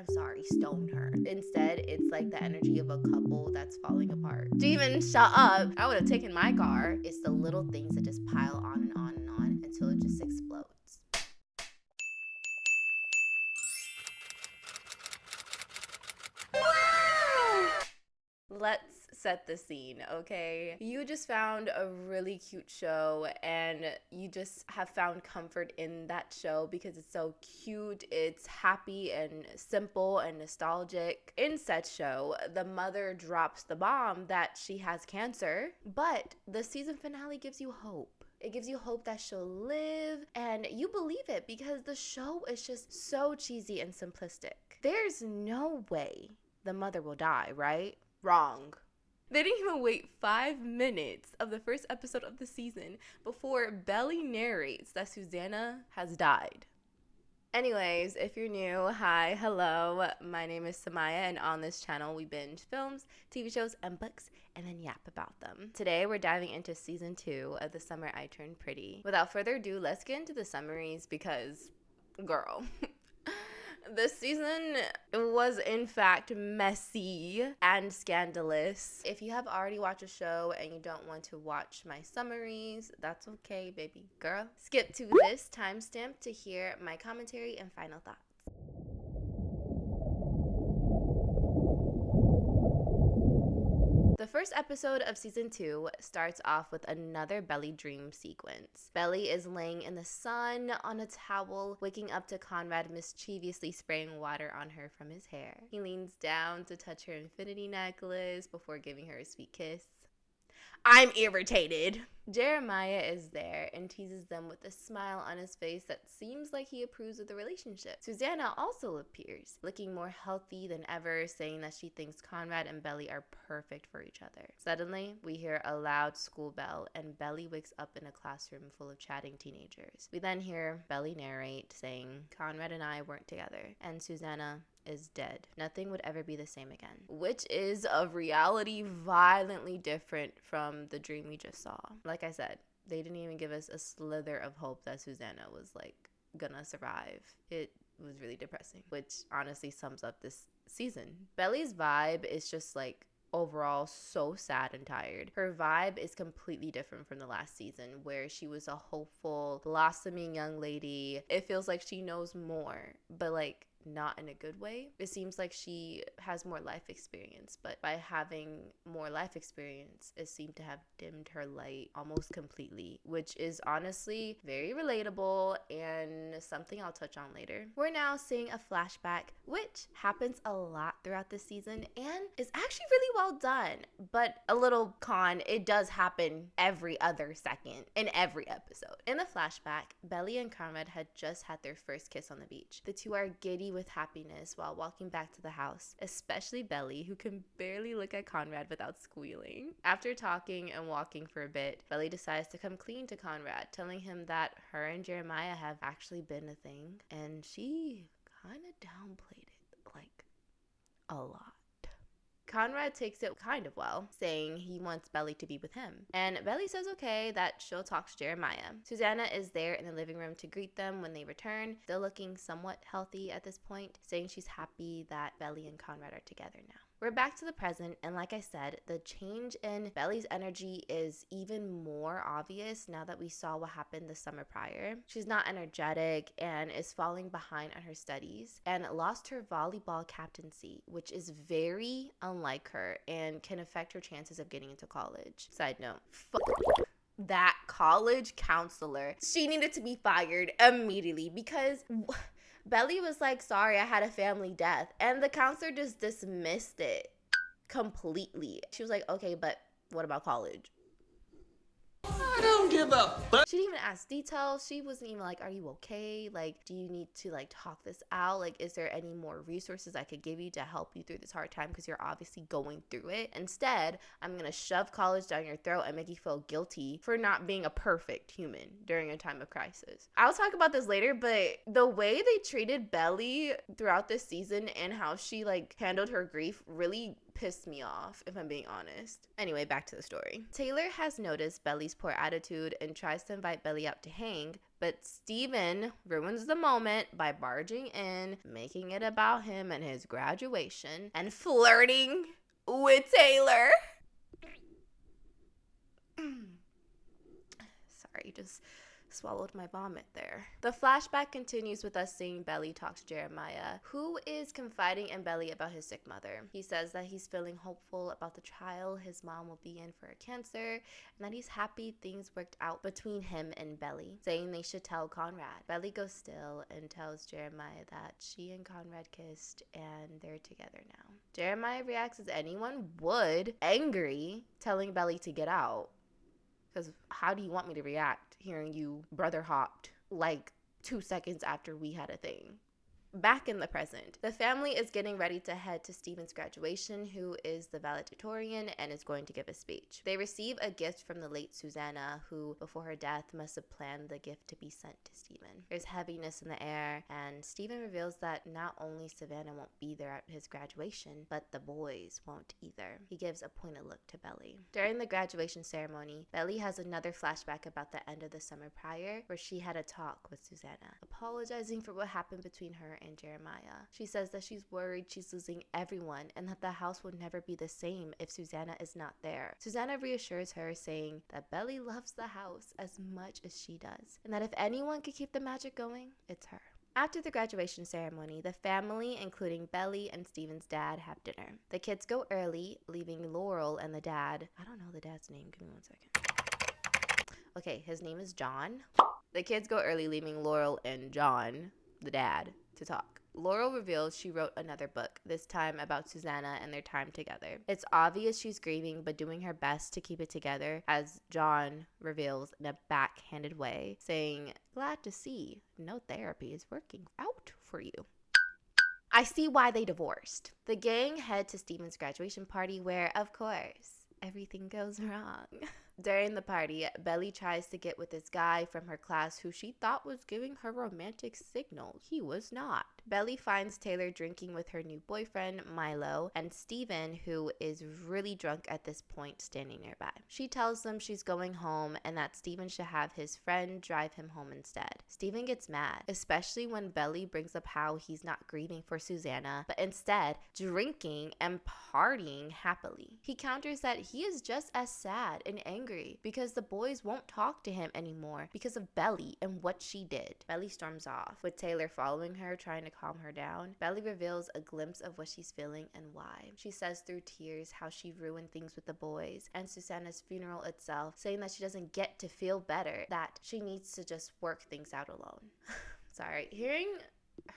I'm sorry, stoned her. Instead, it's like the energy of a couple that's falling apart. Steven, shut up. I would have taken my car. It's the little things that just pile on and on and on until it just explodes. Let's set the scene, okay? You just found a really cute show and you just have found comfort in that show because it's so cute, it's happy and simple and nostalgic. In said show, the mother drops the bomb that she has cancer, but the season finale gives you hope. It gives you hope that she'll live, and you believe it because the show is just so cheesy and simplistic. There's no way the mother will die, right? Wrong. They didn't even wait 5 minutes of the first episode of the season before Belly narrates that Susanna has died. Anyways, if you're new, hi, hello. My name is Samaya, and on this channel we binge films, TV shows, and books, and then yap about them. Today we're diving into season 2 of The Summer I Turned Pretty. Without further ado, let's get into the summaries because, girl. This season was in fact messy and scandalous. If you have already watched a show and you don't want to watch my summaries, that's okay, baby girl. Skip to this timestamp to hear my commentary and final thoughts. The first episode of season 2 starts off with another Belly dream sequence. Belly is laying in the sun on a towel, waking up to Conrad mischievously spraying water on her from his hair. He leans down to touch her infinity necklace before giving her a sweet kiss. I'm irritated. Jeremiah is there and teases them with a smile on his face that seems like he approves of the relationship. Susanna also appears, looking more healthy than ever, saying that she thinks Conrad and Belly are perfect for each other. Suddenly, we hear a loud school bell and Belly wakes up in a classroom full of chatting teenagers. We then hear Belly narrate saying, Conrad and I weren't together, and Susanna is dead. Nothing would ever be the same again, which is a reality violently different from the dream we just saw. Like I said, they didn't even give us a slither of hope that Susanna was like gonna survive. It was really depressing, which honestly sums up this season. Belly's vibe is just like overall so sad and tired. Her vibe is completely different from the last season where she was a hopeful, blossoming young lady. It feels like she knows more, but like not in a good way. It seems like she has more life experience, but by having more life experience, it seemed to have dimmed her light almost completely, which is honestly very relatable and something I'll touch on later. We're now seeing a flashback, which happens a lot throughout the season and is actually really well done, but a little con, it does happen every other second in every episode. In the flashback, Belly and Conrad had just had their first kiss on the beach. The two are giddy with happiness while walking back to the house, especially Belly, who can barely look at Conrad without squealing. After talking and walking for a bit, Belly decides to come clean to Conrad, telling him that her and Jeremiah have actually been a thing, and she kind of downplayed it, like, a lot. Conrad takes it kind of well, saying he wants Belly to be with him. And Belly says okay, that she'll talk to Jeremiah. Susanna is there in the living room to greet them when they return, still looking somewhat healthy at this point, saying she's happy that Belly and Conrad are together now. We're back to the present, and like I said, the change in Belly's energy is even more obvious now that we saw what happened the summer prior. She's not energetic and is falling behind on her studies and lost her volleyball captaincy, which is very unlike her and can affect her chances of getting into college. Side note, that college counselor. She needed to be fired immediately because Belly was like, sorry, I had a family death. And the counselor just dismissed it completely. She was like, okay, but what about college? I don't give a fuck. She didn't even ask details. She wasn't even like, are you okay? Like, do you need to like talk this out? Like, is there any more resources I could give you to help you through this hard time? Because you're obviously going through it. Instead, I'm going to shove college down your throat and make you feel guilty for not being a perfect human during a time of crisis. I'll talk about this later, but the way they treated Belly throughout this season and how she like handled her grief really pissed me off, if I'm being honest. Anyway, back to the story. Taylor has noticed Belly's poor attitude and tries to invite Belly out to hang, but Steven ruins the moment by barging in, making it about him and his graduation, and flirting with Taylor. Sorry, just swallowed my vomit there. The flashback continues with us seeing Belly talk to Jeremiah, who is confiding in Belly about his sick mother. He says that he's feeling hopeful about the trial his mom will be in for her cancer, and that he's happy things worked out between him and Belly, saying they should tell Conrad. Belly goes still and tells Jeremiah that she and Conrad kissed and they're together now. Jeremiah reacts as anyone would, angry, telling Belly to get out. Because how do you want me to react hearing you brother hopped like 2 seconds after we had a thing? Back in the present, the family is getting ready to head to Steven's graduation, who is the valedictorian and is going to give a speech. They receive a gift from the late Susanna, who before her death must have planned the gift to be sent to Steven. There's heaviness in the air, and Steven reveals that not only Savannah won't be there at his graduation, but the boys won't either. He gives a pointed look to Belly. During the graduation ceremony, Belly has another flashback about the end of the summer prior, where she had a talk with Susanna, apologizing for what happened between her and Jeremiah. She says that she's worried she's losing everyone and that the house will never be the same if Susanna is not there. Susanna reassures her, saying that Belly loves the house as much as she does, and that if anyone could keep the magic going, it's her. After the graduation ceremony, the family, including Belly and Steven's dad, have dinner. The kids go early, leaving Laurel and the dad. I don't know the dad's name. Give me 1 second. Okay, his name is John. The kids go early, leaving Laurel and John, the dad, to talk. Laurel reveals she wrote another book, this time about Susanna and their time together. It's obvious she's grieving, but doing her best to keep it together, as John reveals in a backhanded way, saying, "Glad to see no therapy is working out for you." I see why they divorced. The gang head to Steven's graduation party where, of course, everything goes wrong. During the party, Belly tries to get with this guy from her class who she thought was giving her romantic signals. He was not. Belly finds Taylor drinking with her new boyfriend, Milo, and Steven, who is really drunk at this point, standing nearby. She tells them she's going home and that Steven should have his friend drive him home instead. Steven gets mad, especially when Belly brings up how he's not grieving for Susanna, but instead drinking and partying happily. He counters that he is just as sad and angry because the boys won't talk to him anymore because of Belly and what she did. Belly storms off, with Taylor following her, trying to calm her down. Belly reveals a glimpse of what she's feeling and why. She says through tears how she ruined things with the boys and Susanna's funeral itself, saying that she doesn't get to feel better, that she needs to just work things out alone. Sorry, hearing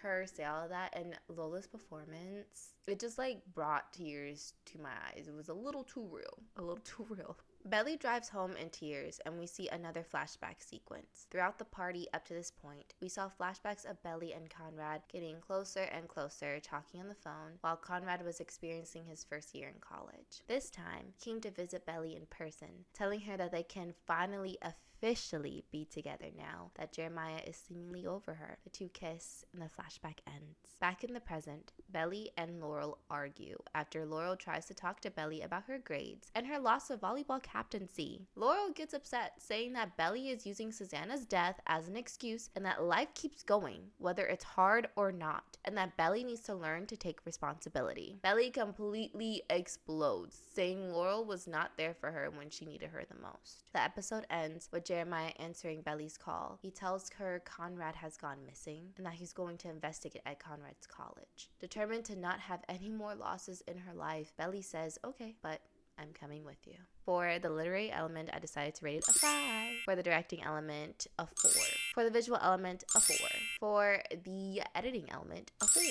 her say all of that and Lola's performance, it just like brought tears to my eyes. It was a little too real. Belly drives home in tears, and we see another flashback sequence. Throughout the party up to this point, we saw flashbacks of Belly and Conrad getting closer and closer, talking on the phone, while Conrad was experiencing his first year in college. This time, he came to visit Belly in person, telling her that they can finally officially be together now that Jeremiah is seemingly over her. The two kiss, and the flashback ends. Back in the present, Belly and Laurel argue after Laurel tries to talk to Belly about her grades and her loss of volleyball captaincy. Laurel gets upset, saying that Belly is using Susanna's death as an excuse and that life keeps going, whether it's hard or not, and that Belly needs to learn to take responsibility. Belly completely explodes, saying Laurel was not there for her when she needed her the most. The episode ends with Jeremiah answering Belly's call. He tells her Conrad has gone missing and that he's going to investigate at Conrad's college. Determined to not have any more losses in her life, Belly says, "Okay, but I'm coming with you." For the literary element, I decided to rate it a 5. For the directing element, a 4. For the visual element, a 4. For the editing element, a 4.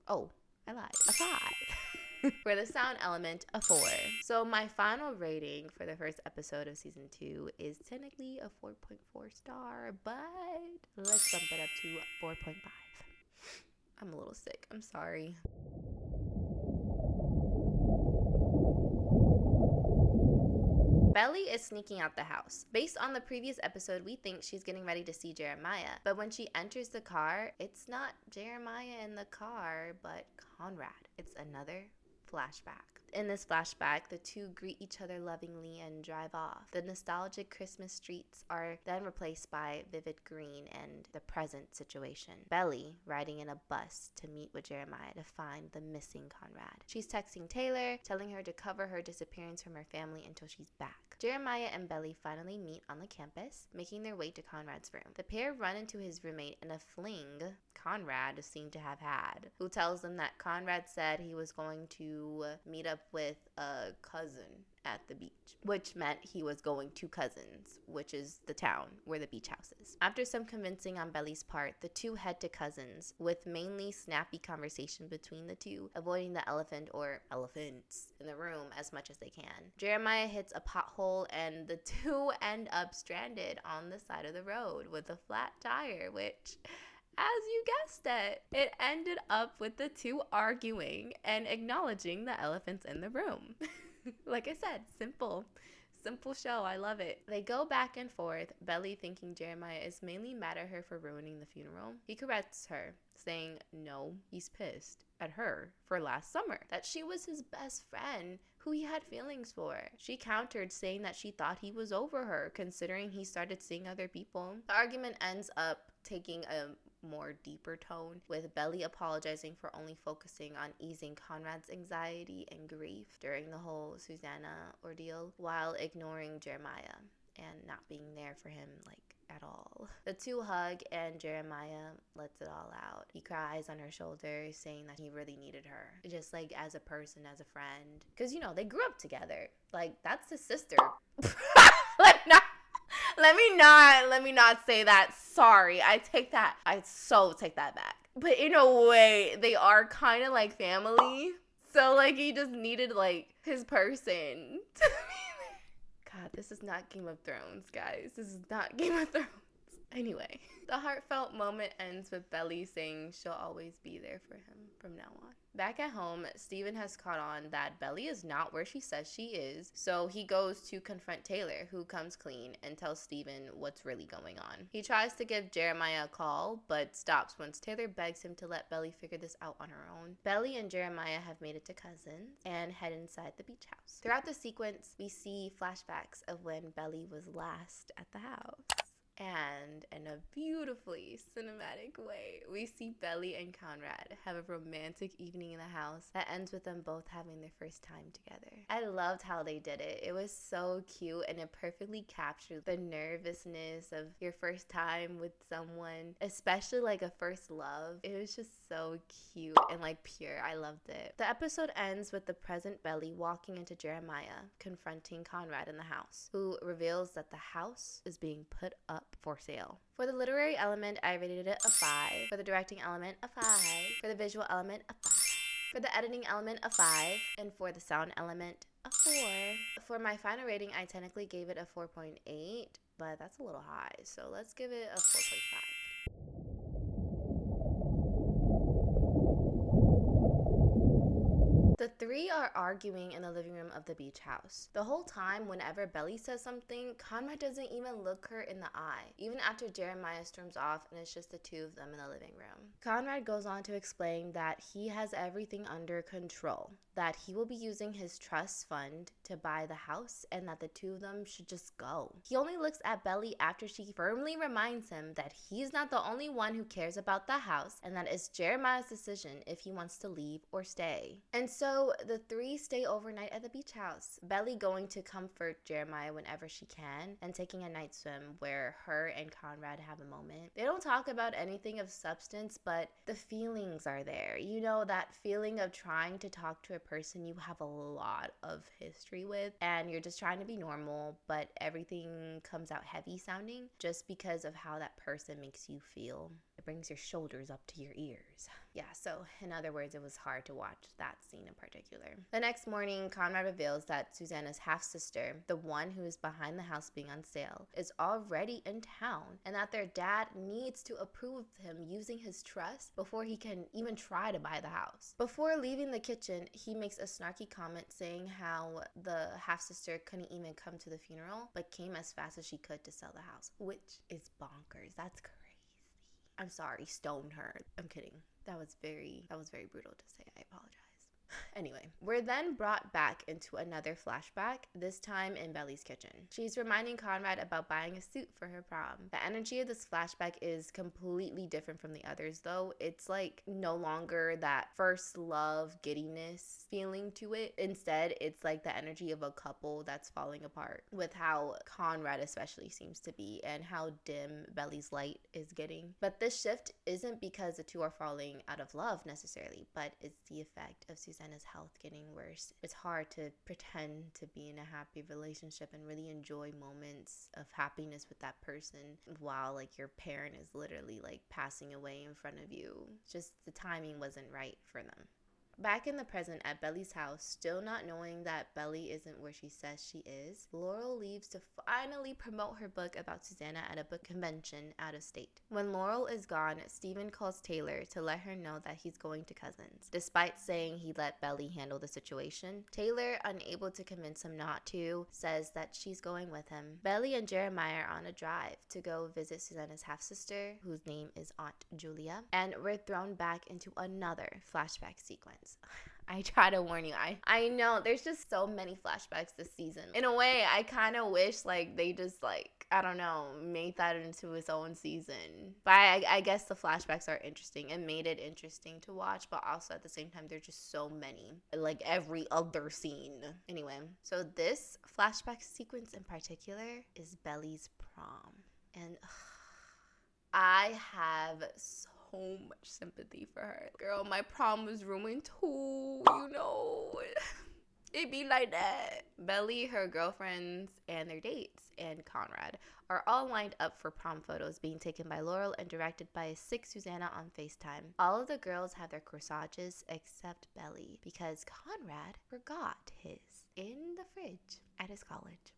Oh, I lied. A 5. For the sound element, a 4. So my final rating for the first episode of season 2 is technically a 4.4 star, but let's bump it up to 4.5. I'm a little sick. I'm sorry. Belly is sneaking out the house. Based on the previous episode, we think she's getting ready to see Jeremiah. But when she enters the car, it's not Jeremiah in the car, but Conrad. It's another flashback. In this flashback, the two greet each other lovingly and drive off. The nostalgic Christmas streets are then replaced by vivid green and the present situation. Belly riding in a bus to meet with Jeremiah to find the missing Conrad. She's texting Taylor, telling her to cover her disappearance from her family until she's back. Jeremiah and Belly finally meet on the campus, making their way to Conrad's room. The pair run into his roommate in a fling Conrad seemed to have had, who tells them that Conrad said he was going to meet up with a cousin at the beach, which meant he was going to Cousins, which is the town where the beach house is. After some convincing on Belly's part, the two head to Cousins, with mainly snappy conversation between the two, avoiding the elephant or elephants in the room as much as they can. Jeremiah hits a pothole and the two end up stranded on the side of the road with a flat tire, which, as you guessed it ended up with the two arguing and acknowledging the elephants in the room. Like I said, simple show. I love it. They go back and forth, Belly thinking Jeremiah is mainly mad at her for ruining the funeral. He corrects her, saying no, he's pissed at her for last summer, that she was his best friend who he had feelings for. She countered, saying that she thought he was over her, considering he started seeing other people. The argument ends up taking a more deeper tone, with Belly apologizing for only focusing on easing Conrad's anxiety and grief during the whole Susanna ordeal, while ignoring Jeremiah and not being there for him at all. The two hug and Jeremiah lets it all out. He cries on her shoulder, saying that he really needed her, just as a person, as a friend, because they grew up together. That's his sister. Let me not say that. Sorry. I take that back. But in a way, they are kind of like family. So he just needed his person to be there. God, this is not Game of Thrones, guys. This is not Game of Thrones. Anyway, the heartfelt moment ends with Belly saying she'll always be there for him from now on. Back at home, Steven has caught on that Belly is not where she says she is, so he goes to confront Taylor, who comes clean and tells Steven what's really going on. He tries to give Jeremiah a call, but stops once Taylor begs him to let Belly figure this out on her own. Belly and Jeremiah have made it to Cousins and head inside the beach house. Throughout the sequence, we see flashbacks of when Belly was last at the house. And in a beautifully cinematic way, we see Belly and Conrad have a romantic evening in the house that ends with them both having their first time together. I loved how they did it. It was so cute, and it perfectly captured the nervousness of your first time with someone, especially a first love. It was just so cute and pure. I loved it. The episode ends with the present Belly walking into Jeremiah, confronting Conrad in the house, who reveals that the house is being put up for sale. For the literary element, I rated it a 5. For the directing element, a 5. For the visual element, a 5. For the editing element, a 5. And for the sound element, a 4. For my final rating, I technically gave it a 4.8, but that's a little high, so let's give it a 4.5. The three are arguing in the living room of the beach house. The whole time, whenever Belly says something, Conrad doesn't even look her in the eye, even after Jeremiah storms off and it's just the two of them in the living room. Conrad goes on to explain that he has everything under control, that he will be using his trust fund to buy the house, and that the two of them should just go. He only looks at Belly after she firmly reminds him that he's not the only one who cares about the house, and that it's Jeremiah's decision if he wants to leave or stay. And so the three stay overnight at the beach house, Belly going to comfort Jeremiah whenever she can, and taking a night swim where her and Conrad have a moment. They don't talk about anything of substance, but the feelings are there. That feeling of trying to talk to a person you have a lot of history with, and you're just trying to be normal, but everything comes out heavy sounding just because of how that person makes you feel. It brings your shoulders up to your ears. Yeah, so in other words, it was hard to watch that scene in particular. The next morning, Conrad reveals that Susanna's half-sister, the one who is behind the house being on sale, is already in town, and that their dad needs to approve of him using his trust before he can even try to buy the house. Before leaving the kitchen, he makes a snarky comment saying how the half-sister couldn't even come to the funeral, but came as fast as she could to sell the house, which is bonkers. That's crazy. I'm sorry, stone her. I'm kidding. That was very brutal to say. I apologize. Anyway, we're then brought back into another flashback, this time in Belly's kitchen. She's reminding Conrad about buying a suit for her prom. The energy of this flashback is completely different from the others, though. It's like no longer that first love giddiness feeling to it. Instead, it's like the energy of a couple that's falling apart, with how Conrad especially seems to be and how dim Belly's light is getting. But this shift isn't because the two are falling out of love necessarily, but it's the effect of Susanna's health getting worse. It's hard to pretend to be in a happy relationship and really enjoy moments of happiness with that person while like your parent is literally like passing away in front of you. Just the timing wasn't right for them. Back in the present at Belly's house, still not knowing that Belly isn't where she says she is, Laurel leaves to finally promote her book about Susanna at a book convention out of state. When Laurel is gone, Stephen calls Taylor to let her know that he's going to Cousins. Despite saying he let Belly handle the situation, Taylor, unable to convince him not to, says that she's going with him. Belly and Jeremiah are on a drive to go visit Susanna's half-sister, whose name is Aunt Julia, and we're thrown back into another flashback sequence. I try to warn you. I know there's just so many flashbacks this season. In a way, I kind of wish like they just like, I don't know, made that into its own season. But I guess the flashbacks are interesting and made it interesting to watch, but also at the same time, there's just so many, like every other scene. Anyway, so this flashback sequence in particular is Belly's prom. And I have so much sympathy for her. Girl, my prom was ruined too, you know. It be like that. Belly, her girlfriends, and their dates, and Conrad are all lined up for prom photos being taken by Laurel and directed by a sick Susanna on FaceTime. All of the girls have their corsages except Belly because Conrad forgot his in the fridge at his college.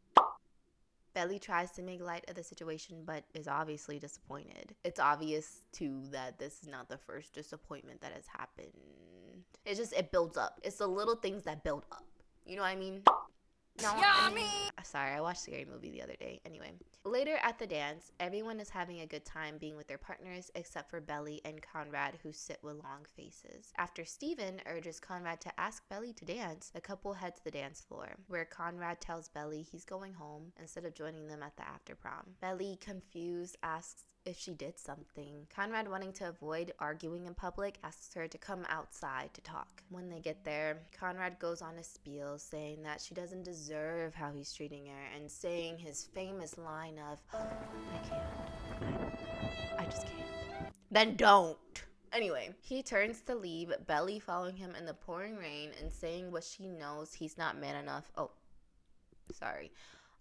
Belly tries to make light of the situation, but is obviously disappointed. It's obvious, too, that this is not the first disappointment that has happened. It builds up. It's the little things that build up. You know what I mean? No, sorry, I watched a scary movie the other day. Anyway, later at the dance, everyone is having a good time being with their partners except for Belly and Conrad, who sit with long faces. After Stephen urges Conrad to ask Belly to dance, the couple head to the dance floor, where Conrad tells Belly he's going home instead of joining them at the after prom. Belly, confused, asks if she did something. Conrad, wanting to avoid arguing in public, asks her to come outside to talk. When they get there, Conrad goes on a spiel saying that she doesn't deserve how he's treating her and saying his famous line of, I can't. I just can't. Then don't. Anyway, he turns to leave, Belly following him in the pouring rain and saying what she knows he's not man enough.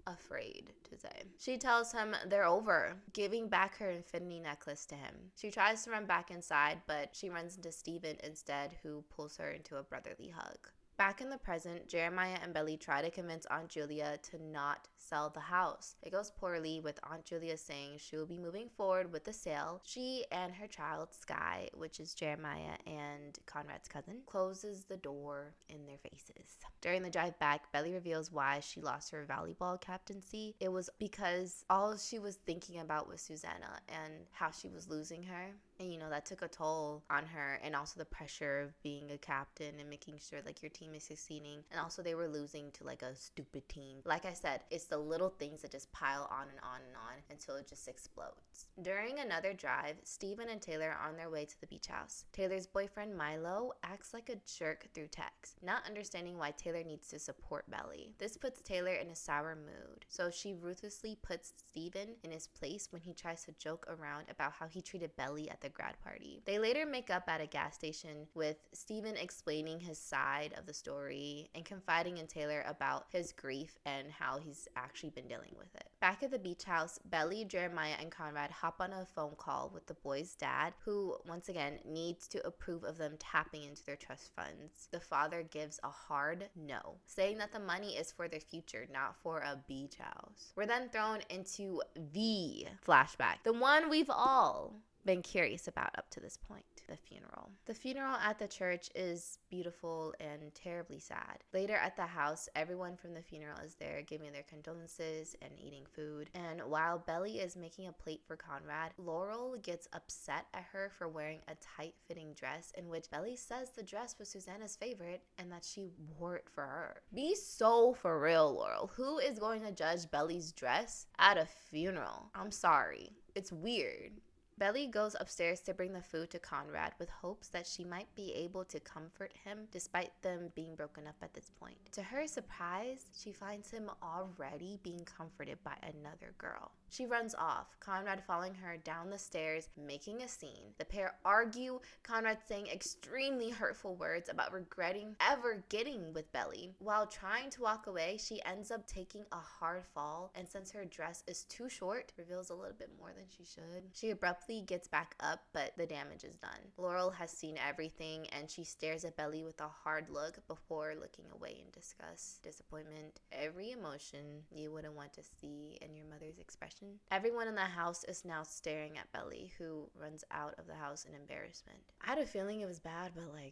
Afraid to say. She tells him they're over, giving back her infinity necklace to him. She tries to run back inside, but she runs into Stephen instead, who pulls her into a brotherly hug. Back in the present, Jeremiah and Belly try to convince Aunt Julia to not sell the house. It goes poorly, with Aunt Julia saying she will be moving forward with the sale. She and her child, Sky, which is Jeremiah and Conrad's cousin, closes the door in their faces. During the drive back, Belly reveals why she lost her volleyball captaincy. It was because all she was thinking about was Susanna and how she was losing her. And, you know, that took a toll on her, and also the pressure of being a captain and making sure, like, your team is succeeding. And also they were losing to, like, a stupid team. Like I said, it's the little things that just pile on and on and on until it just explodes. During another drive, Stephen and Taylor are on their way to the beach house. Taylor's boyfriend, Milo, acts like a jerk through text, not understanding why Taylor needs to support Belly. This puts Taylor in a sour mood, so she ruthlessly puts Stephen in his place when he tries to joke around about how he treated Belly at the grad party. They later make up at a gas station, with Stephen explaining his side of the story and confiding in Taylor about his grief and how he's actually been dealing with it. Back at the beach house, Belly, Jeremiah, and Conrad hop on a phone call with the boy's dad, who once again needs to approve of them tapping into their trust funds. The father gives a hard no, saying that the money is for their future, not for a beach house. We're then thrown into the flashback, the one we've all been curious about up to this point. The funeral. The funeral at the church is beautiful and terribly sad. Later at the house, everyone from the funeral is there giving their condolences and eating food. And while Belly is making a plate for Conrad, Laurel gets upset at her for wearing a tight-fitting dress in which Belly says the dress was Susanna's favorite and that she wore it for her. Be so for real, Laurel. Who is going to judge Belly's dress at a funeral? I'm sorry. It's weird. Belly goes upstairs to bring the food to Conrad with hopes that she might be able to comfort him despite them being broken up at this point. To her surprise, she finds him already being comforted by another girl. She runs off, Conrad following her down the stairs, making a scene. The pair argue, Conrad saying extremely hurtful words about regretting ever getting with Belly. While trying to walk away, she ends up taking a hard fall, and since her dress is too short, reveals a little bit more than she should. She abruptly gets back up, but the damage is done. Laurel has seen everything, and she stares at Belly with a hard look before looking away in disgust, disappointment, every emotion you wouldn't want to see in your mother's expression. Everyone in the house is now staring at Belly, who runs out of the house in embarrassment. I had a feeling it was bad, but I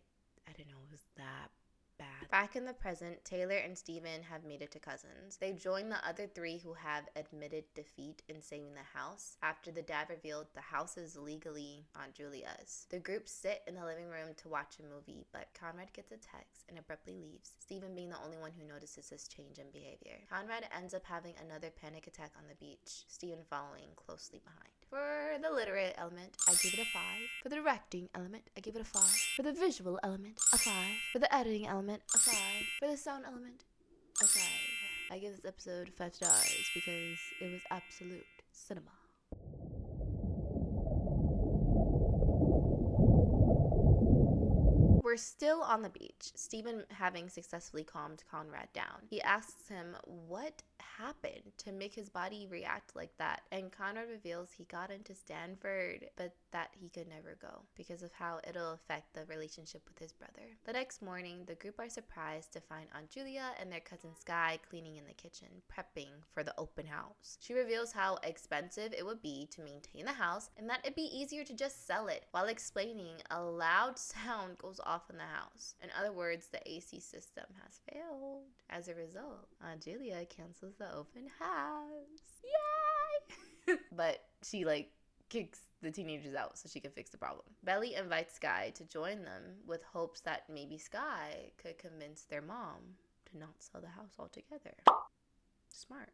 didn't know it was that bad. Back in the present, Taylor and Steven have made it to cousins. They join the other three who have admitted defeat in saving the house after the dad revealed the house is legally Aunt Julia's. The group sit in the living room to watch a movie, but Conrad gets a text and abruptly leaves, Steven being the only one who notices his change in behavior. Conrad ends up having another panic attack on the beach, Steven following closely behind. For the literary element, I give it a 5. For the directing element, I give it a 5. For the visual element, a 5. For the editing element, a 5. For the sound element, a 5. I give this episode 5 stars because it was absolute cinema. We're still on the beach, Steven having successfully calmed Conrad down. He asks him what happened to make his body react like that, and Conrad reveals he got into Stanford, but that he could never go because of how it'll affect the relationship with his brother. The next morning, the group are surprised to find Aunt Julia and their cousin Sky cleaning in the kitchen, prepping for the open house. She reveals how expensive it would be to maintain the house and that it'd be easier to just sell it, while explaining a loud sound goes off in the house. In other words, the AC system has failed. As a result, Aunt Julia cancels the open house. Yay! But she kicks the teenagers out so she can fix the problem. Belly invites Sky to join them with hopes that maybe Sky could convince their mom to not sell the house altogether. Smart.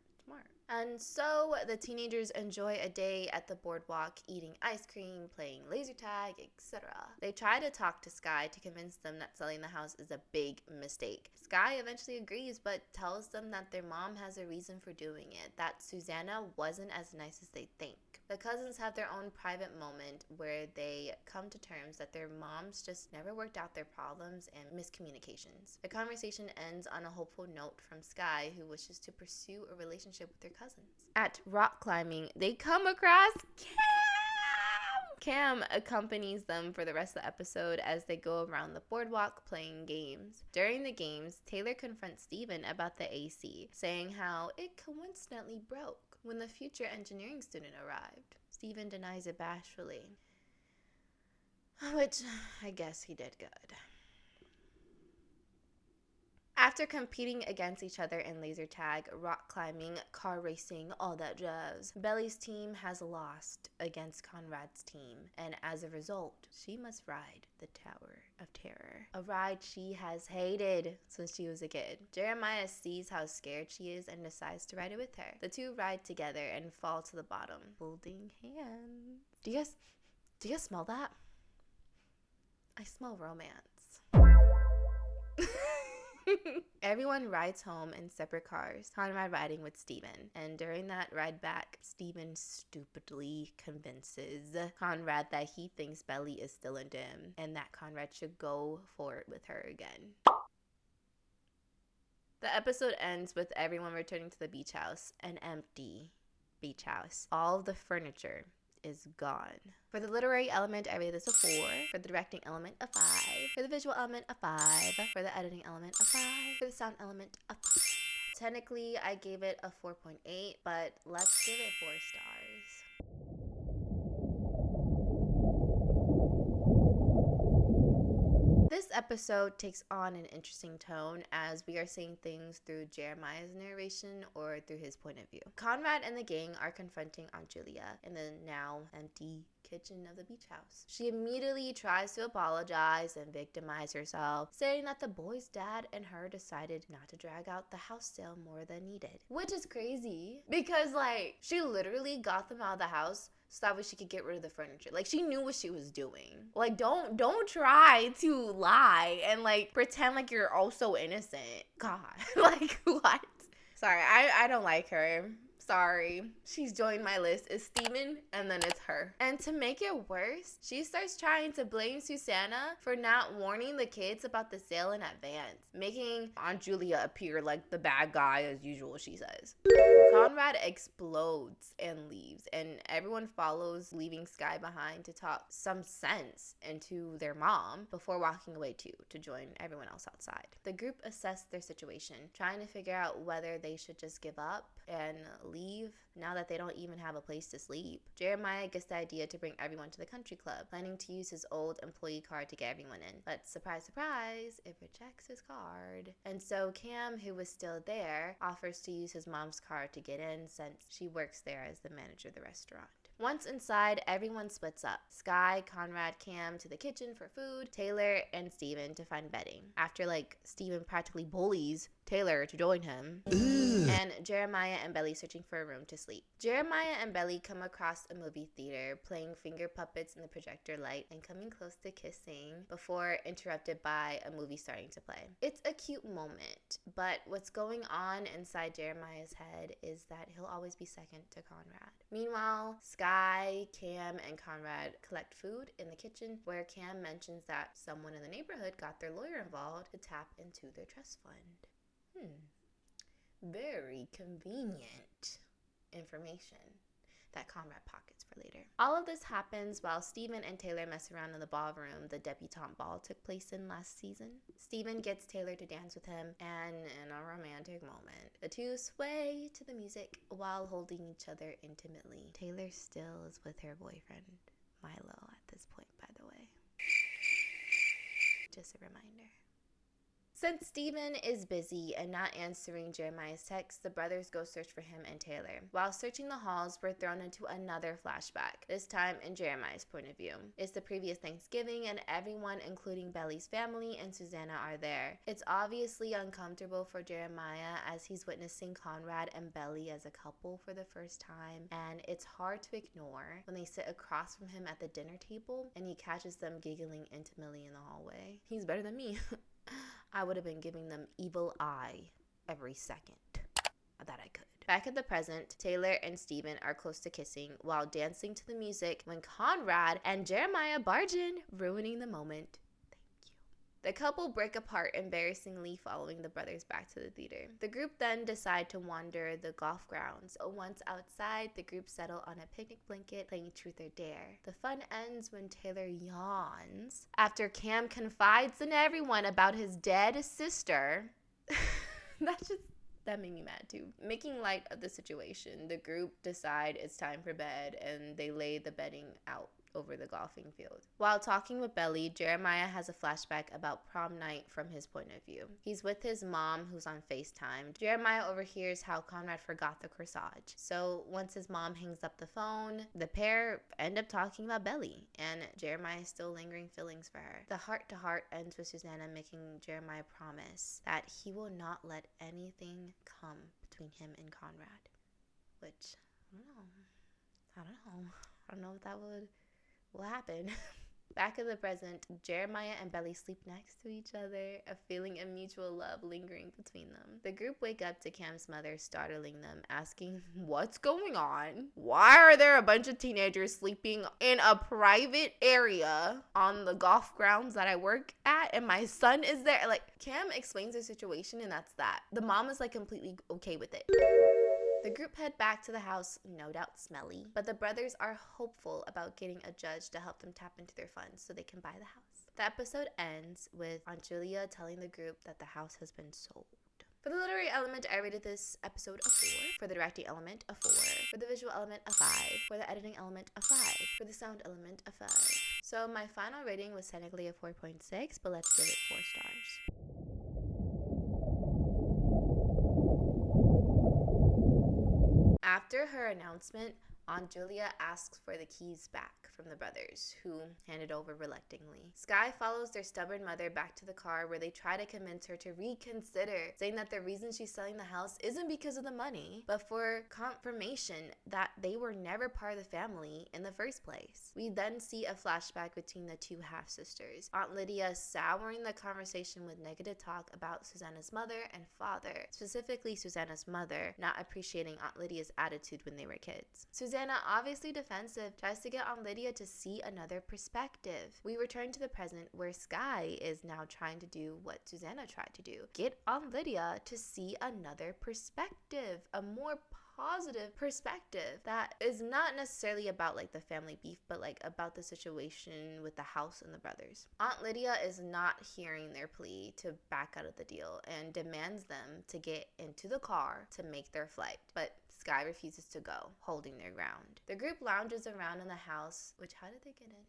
And so the teenagers enjoy a day at the boardwalk, eating ice cream, playing laser tag, etc. They try to talk to Sky to convince them that selling the house is a big mistake. Sky eventually agrees, but tells them that their mom has a reason for doing it, that Susanna wasn't as nice as they think. The cousins have their own private moment where they come to terms that their moms just never worked out their problems and miscommunications. The conversation ends on a hopeful note from Sky, who wishes to pursue a relationship with their cousins. At rock climbing, they come across Cam accompanies them for the rest of the episode as they go around the boardwalk playing games. During the games, Taylor confronts Steven about the AC, saying how it coincidentally broke when the future engineering student arrived. Steven denies it bashfully, which I guess he did good. After competing against each other in laser tag, rock climbing, car racing, all that jazz, Belly's team has lost against Conrad's team, and as a result, she must ride the Tower of Terror, a ride she has hated since she was a kid. Jeremiah sees how scared she is and decides to ride it with her. The two ride together and fall to the bottom, holding hands. Do you guys smell that? I smell romance. Everyone rides home in separate cars, Conrad riding with Steven. And during that ride back, Steven stupidly convinces Conrad that he thinks Belly is still into him and that Conrad should go for it with her again. The episode ends with everyone returning to the beach house, an empty beach house. All of the furniture is gone. For the literary element, I rate this a 4. For the directing element, a 5. For the visual element, a 5. For the editing element, a 5. For the sound element, a 5. Technically, I gave it a 4.8, but let's give it 4 stars. episode takes on an interesting tone as we are seeing things through Jeremiah's narration or through his point of view. Conrad and the gang are confronting Aunt Julia in the now empty kitchen of the beach house. She immediately tries to apologize and victimize herself, saying that the boy's dad and her decided not to drag out the house sale more than needed. Which is crazy because, like, she literally got them out of the house so that way she could get rid of the furniture. Like, she knew what she was doing. Like, don't try to lie and, like, pretend like you're also innocent. God. Like, what? Sorry, I don't like her. Sorry. She's joined my list. It's Steven, and then it's her. And to make it worse, she starts trying to blame Susanna for not warning the kids about the sale in advance, making Aunt Julia appear like the bad guy as usual, she says. Conrad explodes and leaves, and everyone follows, leaving Sky behind to talk some sense into their mom before walking away too, to join everyone else outside. The group assess their situation, trying to figure out whether they should just give up and leave now that they don't even have a place to sleep. Jeremiah gets the idea to bring everyone to the country club, planning to use his old employee card to get everyone in. But surprise, surprise, it rejects his card. And so Cam, who was still there, offers to use his mom's card to get in since she works there as the manager of the restaurant. Once inside, everyone splits up. Sky, Conrad, Cam to the kitchen for food, Taylor and Steven to find bedding. After, like, Steven practically bullies Taylor to join him. And Jeremiah and Belly searching for a room to sleep. Jeremiah and Belly come across a movie theater, playing finger puppets in the projector light and coming close to kissing before interrupted by a movie starting to play. It's a cute moment, but what's going on inside Jeremiah's head is that he'll always be second to Conrad. Meanwhile, Sky, Cam, and Conrad collect food in the kitchen, where Cam mentions that someone in the neighborhood got their lawyer involved to tap into their trust fund. Very convenient information that Conrad pockets for later. All of this happens while Steven and Taylor mess around in the ballroom the debutante ball took place in last season. Steven gets Taylor to dance with him, and in a romantic moment, the two sway to the music while holding each other intimately. Taylor still is with her boyfriend, Milo, at this point, by the way. Just a reminder. Since Steven is busy and not answering Jeremiah's texts, the brothers go search for him and Taylor. While searching the halls, we're thrown into another flashback, this time in Jeremiah's point of view. It's the previous Thanksgiving, and everyone, including Belly's family and Susanna, are there. It's obviously uncomfortable for Jeremiah as he's witnessing Conrad and Belly as a couple for the first time, and it's hard to ignore when they sit across from him at the dinner table and he catches them giggling intimately in the hallway. He's better than me. I would have been giving them evil eye every second that I could. Back at the present, Taylor and Steven are close to kissing while dancing to the music when Conrad and Jeremiah barge in, ruining the moment. The couple break apart embarrassingly, following the brothers back to the theater. The group then decide to wander the golf grounds. Once outside, the group settle on a picnic blanket, playing Truth or Dare. The fun ends when Taylor yawns after Cam confides in everyone about his dead sister. That made me mad too. Making light of the situation, the group decide it's time for bed, and they lay the bedding out over the golfing field. While talking with Belly, Jeremiah has a flashback about prom night from his point of view. He's with his mom, who's on FaceTime. Jeremiah overhears how Conrad forgot the corsage. So once his mom hangs up the phone, the pair end up talking about Belly, and Jeremiah is still lingering feelings for her. The heart-to-heart ends with Susanna making Jeremiah promise that he will not let anything come between him and Conrad. Which, I don't know if that will happen. Back in the present, Jeremiah and Belly sleep next to each other, a feeling of mutual love lingering between them. The group wake up to Cam's mother startling them, asking what's going on? Why are there a bunch of teenagers sleeping in a private area on the golf grounds that I work at, and my son is there? Like, Cam explains the situation, and that's that. The mom is like completely okay with it. The group head back to the house, no doubt smelly, but the brothers are hopeful about getting a judge to help them tap into their funds so they can buy the house. The episode ends with Aunt Julia telling the group that the house has been sold. For the literary element, I rated this episode a 4. For the directing element, a 4. For the visual element, a 5. For the editing element, a 5. For the sound element, a 5. So my final rating was technically a 4.6, but let's give it 4 stars. After her announcement, Aunt Julia asks for the keys back from the brothers, who hand it over reluctantly. Sky follows their stubborn mother back to the car, where they try to convince her to reconsider, saying that the reason she's selling the house isn't because of the money, but for confirmation that they were never part of the family in the first place. We then see a flashback between the two half-sisters, Aunt Lydia souring the conversation with negative talk about Susanna's mother and father, specifically Susanna's mother, not appreciating Aunt Lydia's attitude when they were kids. Susanna, obviously defensive, tries to get Aunt Lydia to see another perspective. We return to the present, where Sky is now trying to do what Susanna tried to do. Get Aunt Lydia to see another perspective, a more positive perspective that is not necessarily about like the family beef, but like about the situation with the house and the brothers. Aunt Lydia is not hearing their plea to back out of the deal and demands them to get into the car to make their flight, but Sky refuses to go, holding their ground. The group lounges around in the house, which, how did they get in?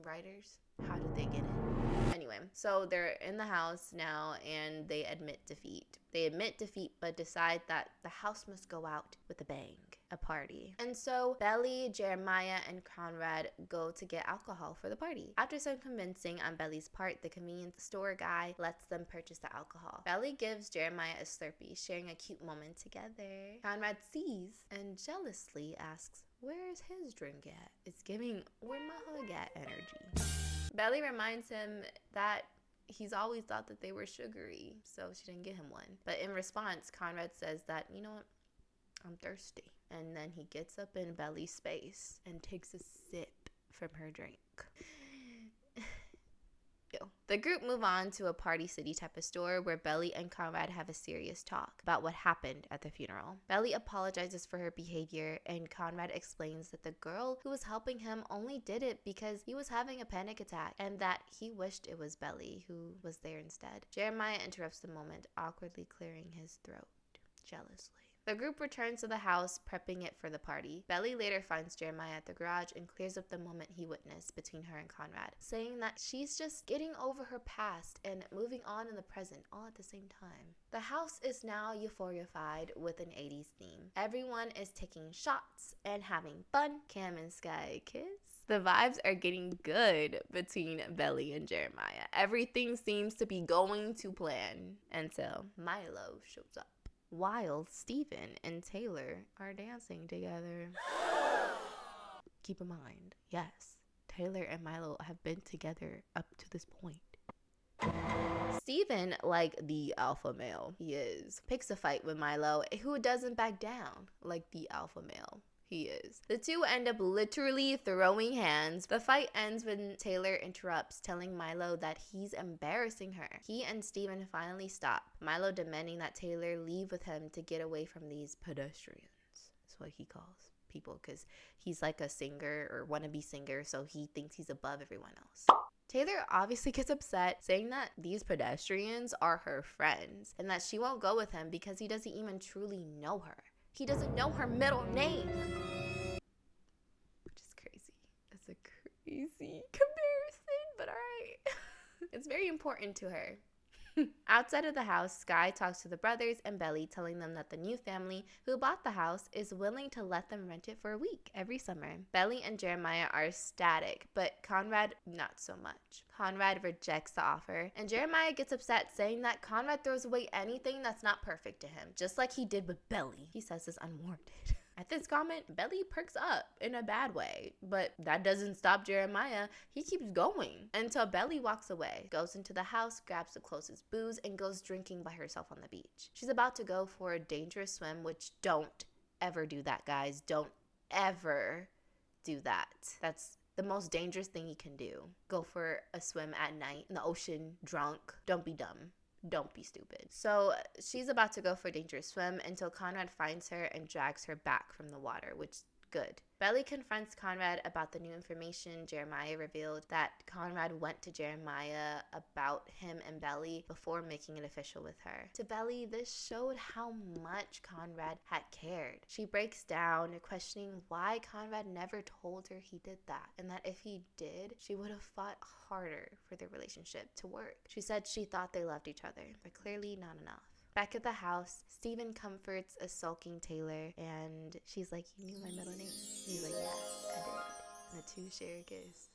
Writers? How did they get in? Anyway, so they're in the house now and they admit defeat. They admit defeat but decide that the house must go out with a bang, a party. And so Belly, Jeremiah, and Conrad go to get alcohol for the party. After some convincing on Belly's part, the convenience store guy lets them purchase the alcohol. Belly gives Jeremiah a Slurpee, sharing a cute moment together. Conrad sees and jealously asks, "Where's his drink at?" It's giving "where my hug at" energy. Belly reminds him that he's always thought that they were sugary, so she didn't get him one. But in response, Conrad says that, "You know what? I'm thirsty." And then he gets up in Belly's space and takes a sip from her drink. The group move on to a Party City type of store, where Belly and Conrad have a serious talk about what happened at the funeral. Belly apologizes for her behavior, and Conrad explains that the girl who was helping him only did it because he was having a panic attack, and that he wished it was Belly who was there instead. Jeremiah interrupts the moment, awkwardly clearing his throat, jealously. The group returns to the house, prepping it for the party. Belly later finds Jeremiah at the garage and clears up the moment he witnessed between her and Conrad, saying that she's just getting over her past and moving on in the present, all at the same time. The house is now euphorified with an 80s theme. Everyone is taking shots and having fun. Cam and Sky kiss. The vibes are getting good between Belly and Jeremiah. Everything seems to be going to plan until Milo shows up, while Steven and Taylor are dancing together. Keep in mind, yes, Taylor and Milo have been together up to this point. Steven, like the alpha male he is, picks a fight with Milo, who doesn't back down like the alpha male he is. The two end up literally throwing hands. The fight ends when Taylor interrupts, telling Milo that he's embarrassing her. He and Steven finally stop, Milo demanding that Taylor leave with him to get away from these pedestrians. That's what he calls people, because he's like a singer or wannabe singer, so he thinks he's above everyone else. Taylor obviously gets upset, saying that these pedestrians are her friends and that she won't go with him because he doesn't even truly know her. He doesn't know her middle name. Which is crazy. It's a crazy comparison, but alright. It's very important to her. Outside of the house, Sky talks to the brothers and Belly, telling them that the new family who bought the house is willing to let them rent it for a week every summer. Belly and Jeremiah are ecstatic, but Conrad not so much. Conrad rejects the offer, and Jeremiah gets upset, saying that Conrad throws away anything that's not perfect to him, just like he did with Belly. He says it's unwarranted. At this comment, Belly perks up in a bad way, but that doesn't stop Jeremiah. He keeps going until Belly walks away, goes into the house, grabs the closest booze, and goes drinking by herself on the beach. She's about to go for a dangerous swim, which don't ever do that, guys. Don't ever do that. That's the most dangerous thing you can do. Go for a swim at night in the ocean drunk. Don't be dumb. Don't be stupid. So she's about to go for a dangerous swim until Conrad finds her and drags her back from the water, which Good. Belly confronts Conrad about the new information Jeremiah revealed, that Conrad went to Jeremiah about him and Belly before making it official with her. To Belly, this showed how much Conrad had cared. She breaks down, questioning why Conrad never told her he did that, and that if he did, she would have fought harder for their relationship to work. She said she thought they loved each other, but clearly not enough. Back at the house, Stephen comforts a sulking Taylor, and she's like, "You knew my middle name?" He's like, "Yes, I did." And the two share a kiss.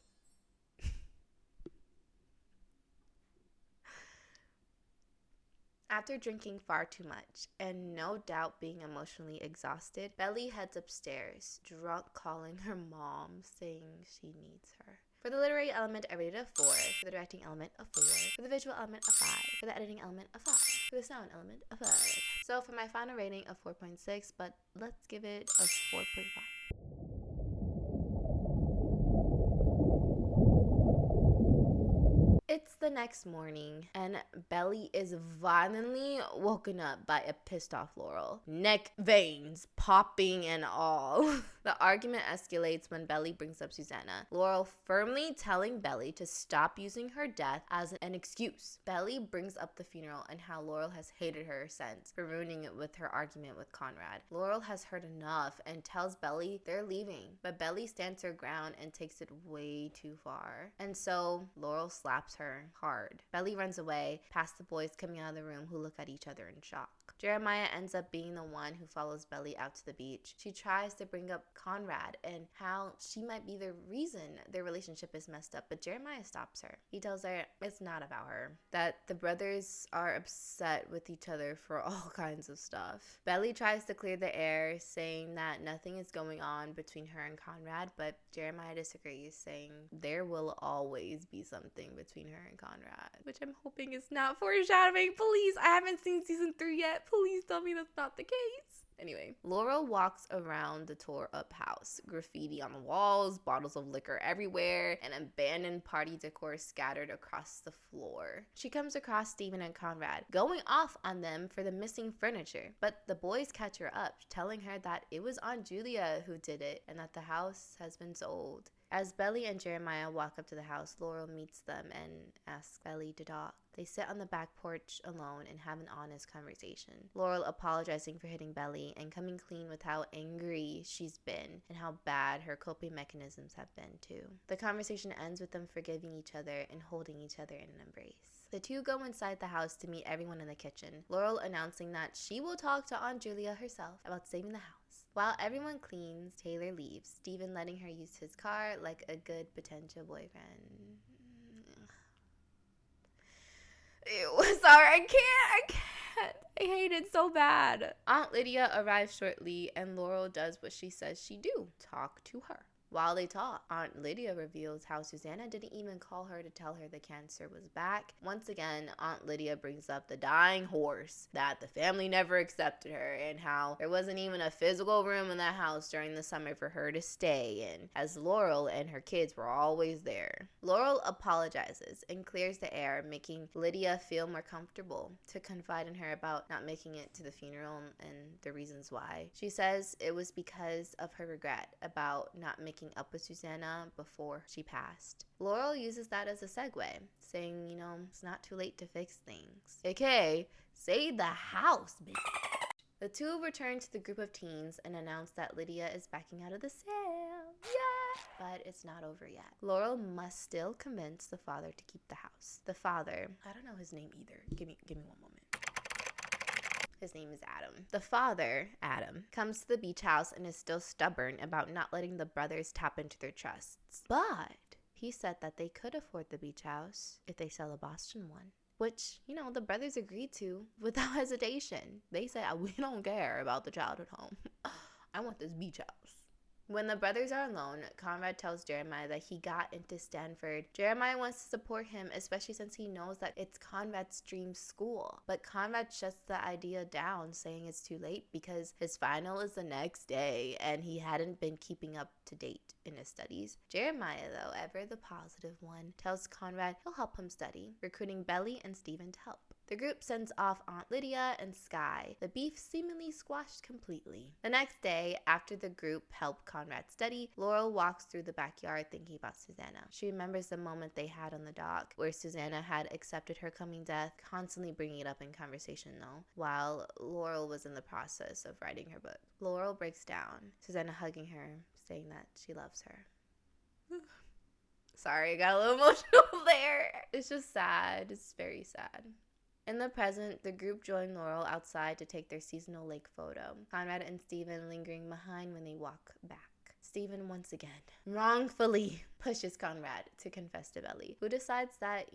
After drinking far too much, and no doubt being emotionally exhausted, Belly heads upstairs, drunk, calling her mom, saying she needs her. For the literary element, I rated a 4. For the directing element, a 4. For the visual element, a 5. For the editing element, a 5. For the sound element, a 5. So for my final rating, a 4.6, but let's give it a 4.5. It's the next morning, and Belly is violently woken up by a pissed off Laurel. Neck veins popping and all. The argument escalates when Belly brings up Susanna. Laurel firmly telling Belly to stop using her death as an excuse. Belly brings up the funeral and how Laurel has hated her since for ruining it with her argument with Conrad. Laurel has heard enough and tells Belly they're leaving, but Belly stands her ground and takes it way too far. And so Laurel slaps her hard. Belly runs away, past the boys coming out of the room who look at each other in shock. Jeremiah ends up being the one who follows Belly out to the beach. She tries to bring up Conrad and how she might be the reason their relationship is messed up, but Jeremiah stops her. He tells her it's not about her, that the brothers are upset with each other for all kinds of stuff. Belly tries to clear the air, saying that nothing is going on between her and Conrad, but Jeremiah disagrees, saying there will always be something between her and Conrad, which I'm hoping is not foreshadowing. Please, I haven't seen season 3 yet. Please tell me that's not the case. Anyway, Laurel walks around the tore up house. Graffiti on the walls, bottles of liquor everywhere, and abandoned party decor scattered across the floor. She comes across Stephen and Conrad, going off on them for the missing furniture, but the boys catch her up, telling her that it was Aunt Julia who did it and that the house has been sold. As Belly and Jeremiah walk up to the house, Laurel meets them and asks Belly to talk. They sit on the back porch alone and have an honest conversation. Laurel apologizing for hitting Belly and coming clean with how angry she's been and how bad her coping mechanisms have been too. The conversation ends with them forgiving each other and holding each other in an embrace. The two go inside the house to meet everyone in the kitchen, Laurel announcing that she will talk to Aunt Julia herself about saving the house. While everyone cleans, Taylor leaves, Stephen letting her use his car like a good potential boyfriend. Ew, sorry, I can't. I hate it so bad. Aunt Lydia arrives shortly, and Laurel does what she says she do, talk to her. While they talk, Aunt Lydia reveals how Susanna didn't even call her to tell her the cancer was back. Once again, Aunt Lydia brings up the dying horse, that the family never accepted her, and how there wasn't even a physical room in the house during the summer for her to stay in, as Laurel and her kids were always there. Laurel apologizes and clears the air, making Lydia feel more comfortable to confide in her about not making it to the funeral and the reasons why. She says it was because of her regret about not making up with Susanna before she passed. Laurel uses that as a segue, saying, it's not too late to fix things. AKA, save the house, bitch. The two return to the group of teens and announce that Lydia is backing out of the sale. Yeah! But it's not over yet. Laurel must still convince the father to keep the house. The father, I don't know his name either. Give me one moment. His name is Adam. The father, Adam, comes to the beach house and is still stubborn about not letting the brothers tap into their trusts. But he said that they could afford the beach house if they sell a Boston one, which, the brothers agreed to without hesitation. They said, we don't care about the childhood home. I want this beach house. When the brothers are alone, Conrad tells Jeremiah that he got into Stanford. Jeremiah wants to support him, especially since he knows that it's Conrad's dream school. But Conrad shuts the idea down, saying it's too late because his final is the next day and he hadn't been keeping up to date in his studies. Jeremiah, though, ever the positive one, tells Conrad he'll help him study, recruiting Belly and Stephen to help. The group sends off Aunt Lydia and Sky, the beef seemingly squashed completely. The next day, after the group helped Conrad study, Laurel walks through the backyard thinking about Susanna. She remembers the moment they had on the dock, where Susanna had accepted her coming death, constantly bringing it up in conversation though, while Laurel was in the process of writing her book. Laurel breaks down, Susanna hugging her, saying that she loves her. Sorry, I got a little emotional there. It's just sad. It's very sad. In the present, the group joined Laurel outside to take their seasonal lake photo. Conrad and Stephen lingering behind when they walk back. Stephen once again, wrongfully, pushes Conrad to confess to Belly, who decides that,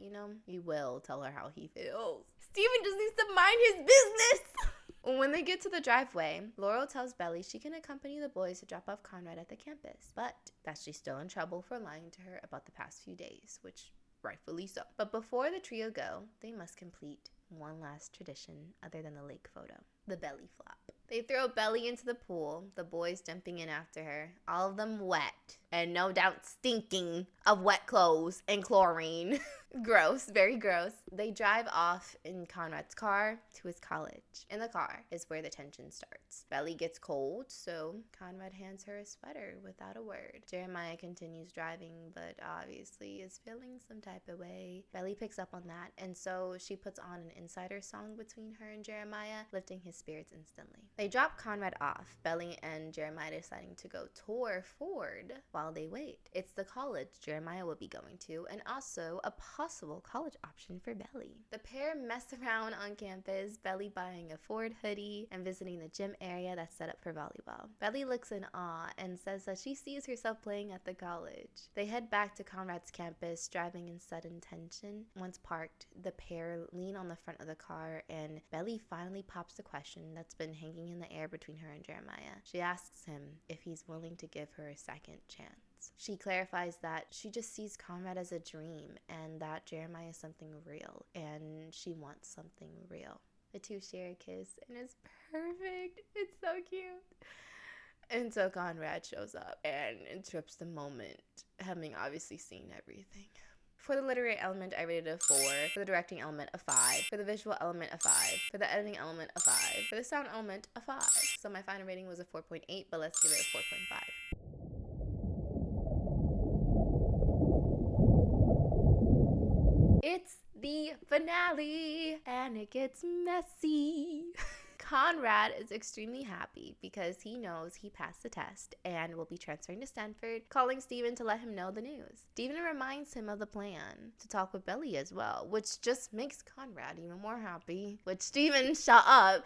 he will tell her how he feels. Stephen just needs to mind his business! When they get to the driveway, Laurel tells Belly she can accompany the boys to drop off Conrad at the campus, but that she's still in trouble for lying to her about the past few days, which rightfully so. But before the trio go, they must complete one last tradition other than the lake photo, the belly flop. They throw Belly into the pool, the boys jumping in after her, all of them wet, and no doubt stinking of wet clothes and chlorine. Gross, very gross. They drive off in Conrad's car to his college. In the car is where the tension starts. Belly gets cold, so Conrad hands her a sweater without a word. Jeremiah continues driving, but obviously is feeling some type of way. Belly picks up on that, and so she puts on an Insider song between her and Jeremiah, lifting his spirits instantly. They drop Conrad off, Belly and Jeremiah deciding to go tour Ford while they wait. It's the college Jeremiah will be going to, and also a possible college option for Belly. The pair mess around on campus, Belly buying a Ford hoodie and visiting the gym area that's set up for volleyball. Belly looks in awe and says that she sees herself playing at the college. They head back to Conrad's campus, driving in sudden tension. Once parked, the pair lean on the front of the car, and Belly finally pops the question that's been hanging in the air between her and Jeremiah. She asks him if he's willing to give her a second chance. She clarifies that she just sees Conrad as a dream and that Jeremiah is something real, and she wants something real. The two share a kiss, and it's perfect. It's so cute. And so Conrad shows up and interrupts the moment, having obviously seen everything. For the literary element, I rated a 4. For the directing element, a 5. For the visual element, a 5. For the editing element, a 5. For the sound element, a 5. So my final rating was a 4.8, but let's give it a 4.5. It's the finale, and it gets messy. Conrad is extremely happy because he knows he passed the test and will be transferring to Stanford, calling Stephen to let him know the news. Stephen reminds him of the plan to talk with Belly as well, which just makes Conrad even more happy. Which, Stephen, shut up.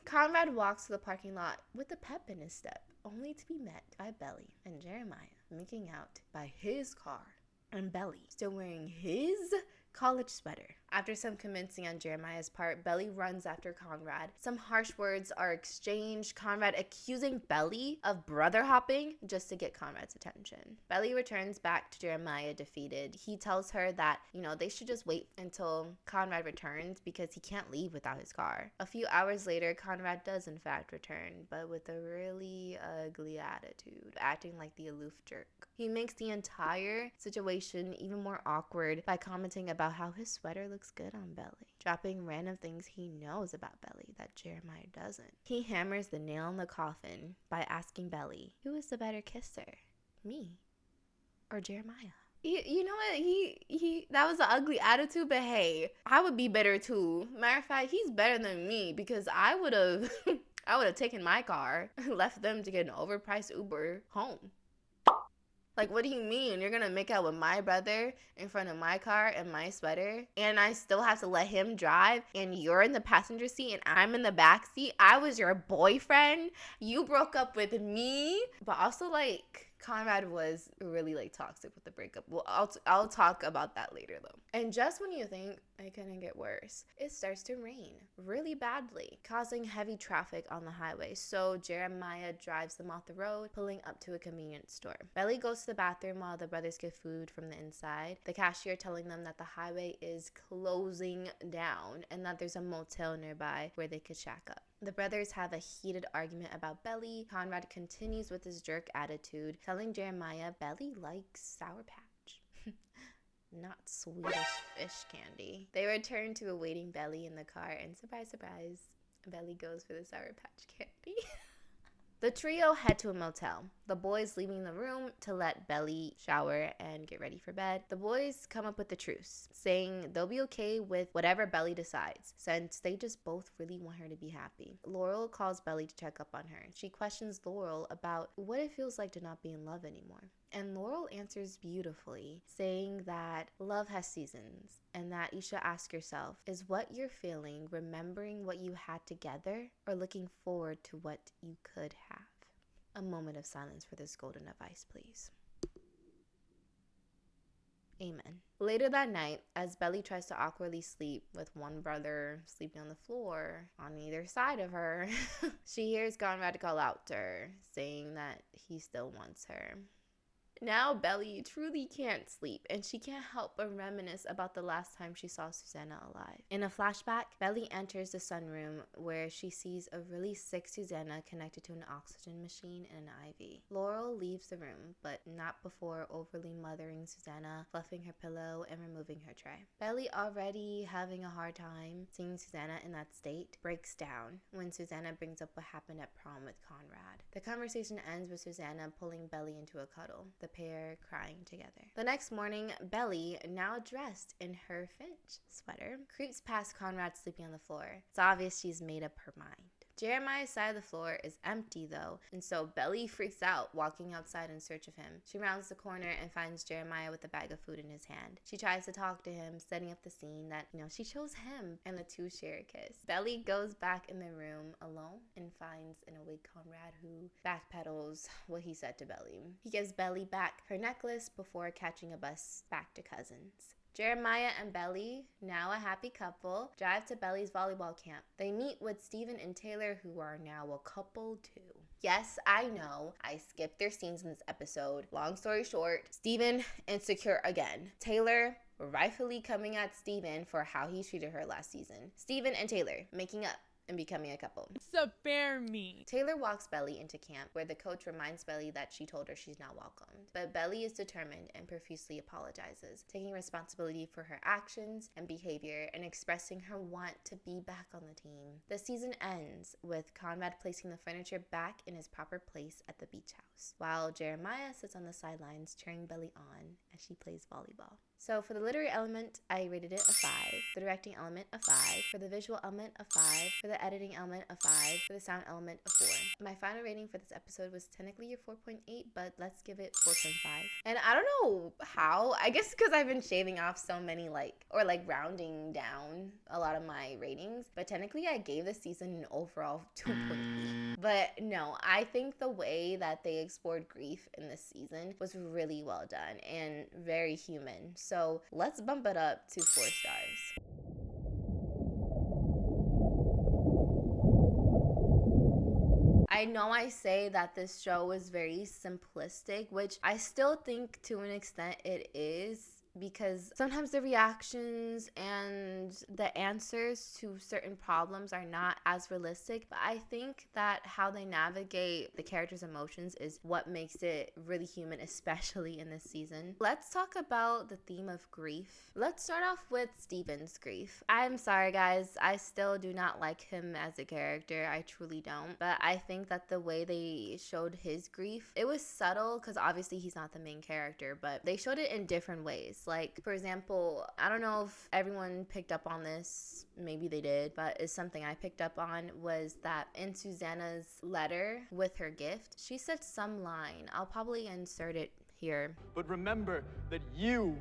Conrad walks to the parking lot with a pep in his step, only to be met by Belly and Jeremiah making out by his car, and Belly still wearing his college sweater. After some convincing on Jeremiah's part, Belly runs after Conrad. Some harsh words are exchanged, Conrad accusing Belly of brother hopping just to get Conrad's attention. Belly returns back to Jeremiah defeated. He tells her that, they should just wait until Conrad returns because he can't leave without his car. A few hours later, Conrad does in fact return, but with a really ugly attitude, acting like the aloof jerk. He makes the entire situation even more awkward by commenting about how his sweater looks good on Belly, dropping random things he knows about Belly that Jeremiah doesn't. He hammers the nail in the coffin by asking Belly, who is the better kisser, me or Jeremiah? You know what? He that was an ugly attitude, but hey, I would be better too. Matter of fact, he's better than me because I would have taken my car, left them to get an overpriced Uber home. Like, what do you mean? You're gonna make out with my brother in front of my car and my sweater, and I still have to let him drive, and you're in the passenger seat and I'm in the back seat? I was your boyfriend. You broke up with me. But also, Conrad was really toxic with the breakup. Well, I'll talk about that later though. And just when you think it couldn't get worse, it starts to rain really badly, causing heavy traffic on the highway. So Jeremiah drives them off the road, pulling up to a convenience store. Belly goes to the bathroom while the brothers get food from the inside. The cashier telling them that the highway is closing down and that there's a motel nearby where they could shack up. The brothers have a heated argument about Belly. Conrad continues with his jerk attitude, telling Jeremiah Belly likes Sour Patch. not Swedish fish candy. They return to a waiting Belly in the car, and surprise, surprise, Belly goes for the Sour Patch Candy. The trio head to a motel. The boys leaving the room to let Belly shower and get ready for bed. The boys come up with a truce, saying they'll be okay with whatever Belly decides, since they just both really want her to be happy. Laurel calls Belly to check up on her. She questions Laurel about what it feels like to not be in love anymore. And Laurel answers beautifully, saying that love has seasons and that you should ask yourself, is what you're feeling remembering what you had together or looking forward to what you could have? A moment of silence for this golden advice, please. Amen. Later that night, as Belly tries to awkwardly sleep with one brother sleeping on the floor on either side of her, she hears Conrad call out to her, saying that he still wants her. Now Belly truly can't sleep, and she can't help but reminisce about the last time she saw Susanna alive. In a flashback, Belly enters the sunroom where she sees a really sick Susanna connected to an oxygen machine and an IV. Laurel leaves the room, but not before overly mothering Susanna, fluffing her pillow, and removing her tray. Belly, already having a hard time seeing Susanna in that state, breaks down when Susanna brings up what happened at prom with Conrad. The conversation ends with Susanna pulling Belly into a cuddle, the pair crying together. The next morning, Belly, now dressed in her Finch sweater, creeps past Conrad sleeping on the floor. It's obvious she's made up her mind. Jeremiah's side of the floor is empty though, and so Belly freaks out, walking outside in search of him. She rounds the corner and finds Jeremiah with a bag of food in his hand. She tries to talk to him, setting up the scene that, she chose him, and the two share a kiss. Belly goes back in the room alone and finds an awake Conrad who backpedals what he said to Belly. He gives Belly back her necklace before catching a bus back to Cousins. Jeremiah and Belly, now a happy couple, drive to Belly's volleyball camp. They meet with Steven and Taylor, who are now a couple too. Yes, I know, I skipped their scenes in this episode. Long story short, Steven insecure again. Taylor rightfully coming at Steven for how he treated her last season. Steven and Taylor making up and becoming a couple. Spare me. Taylor walks Belly into camp, where the coach reminds Belly that she told her she's not welcomed. But Belly is determined and profusely apologizes, taking responsibility for her actions and behavior and expressing her want to be back on the team. The season ends with Conrad placing the furniture back in its proper place at the beach house, while Jeremiah sits on the sidelines cheering Belly on as she plays volleyball. So for the literary element, I rated it a 5. The directing element, a 5. For the visual element, a 5. For the editing element, a 5. For the sound element, a 4. My final rating for this episode was technically a 4.8, but let's give it 4.5. And I don't know how. I guess because I've been shaving off so many, rounding down a lot of my ratings. But technically, I gave this season an overall 2.8. But no, I think the way that they explored grief in this season was really well done and very human. So let's bump it up to 4 stars. I know I say that this show is very simplistic, which I still think to an extent it is, because sometimes the reactions and the answers to certain problems are not as realistic. But I think that how they navigate the characters' emotions is what makes it really human, especially in this season. Let's talk about the theme of grief. Let's start off with Steven's grief. I'm sorry, guys. I still do not like him as a character. I truly don't. But I think that the way they showed his grief, it was subtle, because obviously he's not the main character, but they showed it in different ways. Like, for example, I don't know if everyone picked up on this, maybe they did, but it's something I picked up on, was that in Susanna's letter with her gift, she said some line. I'll probably insert it here. But remember that you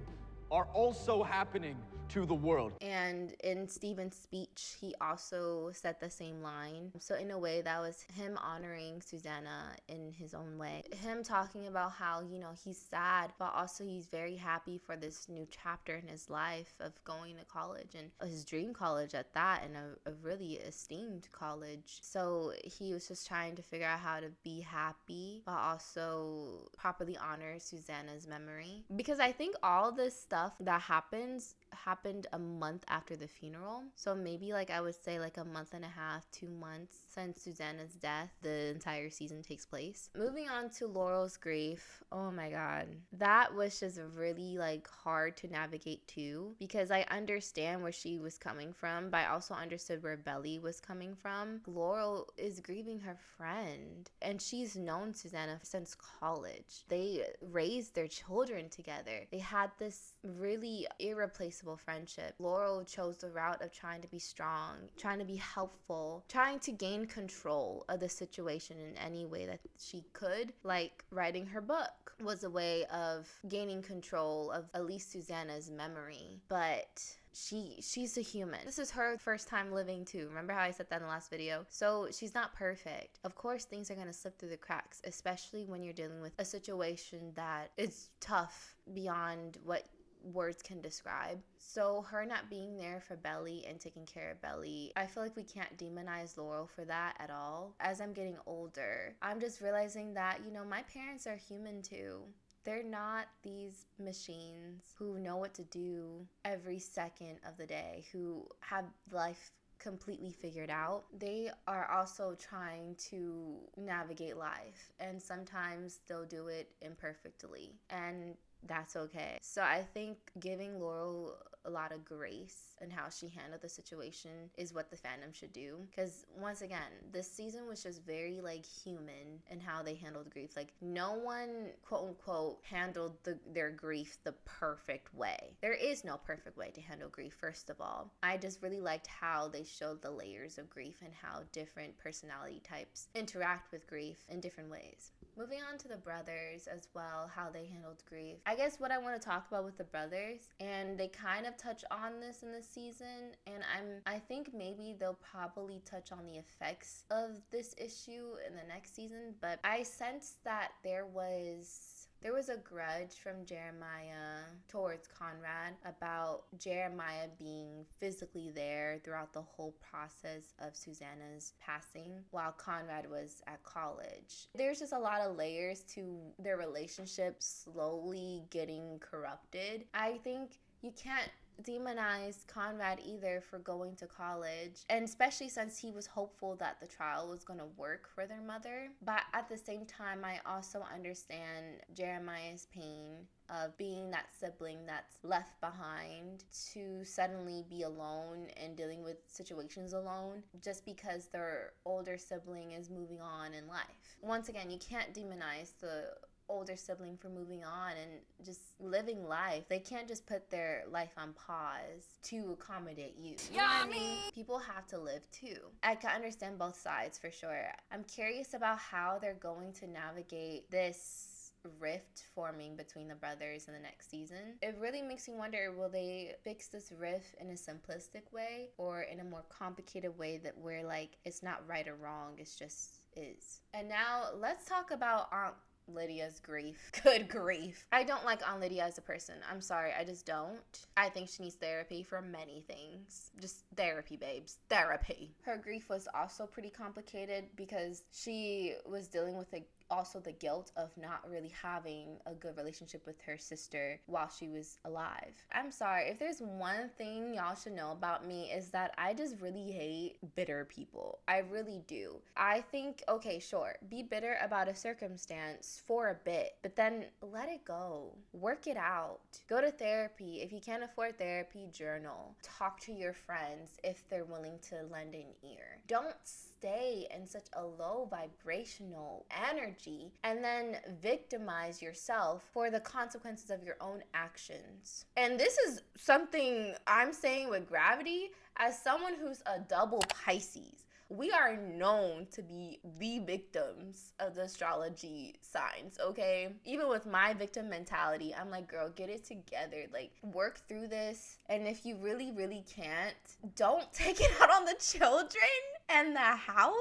are also happening to the world. And in Steven's speech, he also said the same line. So in a way, that was him honoring Susanna in his own way. Him talking about how, he's sad, but also he's very happy for this new chapter in his life of going to college, and his dream college at that, and a really esteemed college. So he was just trying to figure out how to be happy, but also properly honor Susanna's memory. Because I think all this stuff that happens happened a month after the funeral. So maybe like I would say like a month and a half, 2 months since Susanna's death, the entire season takes place. Moving on to Laurel's grief. Oh my God. That was just really like hard to navigate too, because I understand where she was coming from, but I also understood where Belly was coming from. Laurel is grieving her friend, and she's known Susanna since college. They raised their children together. They had this really irreplaceable friendship. Laurel chose the route of trying to be strong, trying to be helpful, trying to gain control of the situation in any way that she could. Like writing her book was a way of gaining control of at least Susanna's memory. But she's a human. This is her first time living too. Remember how I said that in the last video? So she's not perfect. Of course, things are going to slip through the cracks, especially when you're dealing with a situation that is tough beyond what words can describe. So her not being there for Belly and taking care of Belly, I feel like we can't demonize Laurel for that at all. As I'm getting older, I'm just realizing that, you know, my parents are human too. They're not these machines who know what to do every second of the day, who have life completely figured out. They are also trying to navigate life, and sometimes they'll do it imperfectly, and that's okay. So I think giving Laurel a lot of grace in how she handled the situation is what the fandom should do. Because once again, this season was just very like human in how they handled grief. Like no one quote unquote handled their grief the perfect way. There is no perfect way to handle grief, first of all. I just really liked how they showed the layers of grief and how different personality types interact with grief in different ways. Moving on to the brothers as well, how they handled grief. I guess what I want to talk about with the brothers, and they kind of touch on this in this season, and I think maybe they'll probably touch on the effects of this issue in the next season, but I sensed that there was a grudge from Jeremiah towards Conrad about Jeremiah being physically there throughout the whole process of Susanna's passing while Conrad was at college. There's just a lot of layers to their relationship slowly getting corrupted. I think you can't demonize Conrad either for going to college, and especially since he was hopeful that the trial was going to work for their mother. But at the same time, I also understand Jeremiah's pain of being that sibling that's left behind to suddenly be alone and dealing with situations alone just because their older sibling is moving on in life. Once again, you can't demonize the older sibling for moving on and just living life. They can't just put their life on pause to accommodate you. You know what I mean? People have to live too. I can understand both sides for sure. I'm curious about how they're going to navigate this rift forming between the brothers in the next season. It really makes me wonder, will they fix this rift in a simplistic way or in a more complicated way that where like it's not right or wrong, it's just is. And now let's talk about Aunt Lydia's grief. Good grief. I don't like Aunt Lydia as a person. I'm sorry, I just don't. I think she needs therapy for many things. Just therapy, babes. Therapy. Her grief was also pretty complicated because she was dealing with also the guilt of not really having a good relationship with her sister while she was alive. I'm sorry, if there's one thing y'all should know about me is that I just really hate bitter people. I really do. I think, okay, sure, be bitter about a circumstance for a bit, but then let it go. Work it out. Go to therapy. If you can't afford therapy, journal. Talk to your friends if they're willing to lend an ear. Don't stay in such a low vibrational energy and then victimize yourself for the consequences of your own actions. And this is something I'm saying with gravity as someone who's a double Pisces. We are known to be the victims of the astrology signs, okay? Even with my victim mentality, I'm like, girl, get it together. Like, work through this. And if you really, really can't, don't take it out on the children and the house